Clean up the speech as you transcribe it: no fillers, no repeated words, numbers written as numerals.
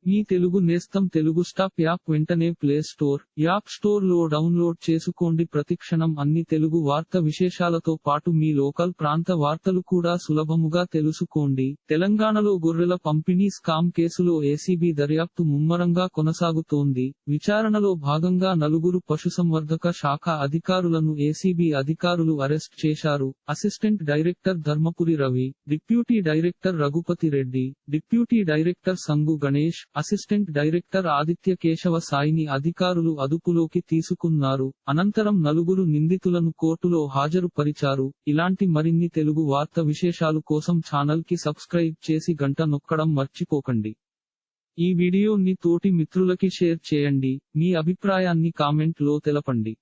మీ తెలుగు నేస్తం Telugu stop app వెంటనే play store, app store లో డౌన్లోడ్ చేసుకోండి. ప్రతిక్షణం అన్ని తెలుగు వార్త విశేషాలతో పాటు మీ లోకల్ ప్రాంత వార్తలు కూడా సులభముగా తెలుసుకోండి. తెలంగాణలో గొర్రెల పంపిణీ స్కామ్ కేసులో ఏసీబీ దర్యాప్తు ముమ్మరంగా కొనసాగుతోంది. విచారణలో భాగంగా నలుగురు పశుసంవర్ధక శాఖ అధికారులను ఏసీబీ అధికారులు అరెస్ట్ చేశారు. Assistant director Dharmapuri Ravi, deputy director Raghupathi Reddy, deputy director Sangu Ganesh, assistant director Aditya Keshava Saini అధికారులు అదుపులోకి తీసుకున్నారు. అనంతరం నలుగురు నిందితులను కోర్టులో హాజరు పరిచారు. ఇలాంటి మరిన్ని తెలుగు వార్త విశేషాలు కోసం ఛానల్ కి సబ్స్క్రైబ్ చేసి గంట నొక్కడం మర్చిపోకండి. ఈ వీడియోని తోటి మిత్రులకి షేర్ చేయండి. మీ అభిప్రాయాన్ని కామెంట్ లో తెలపండి.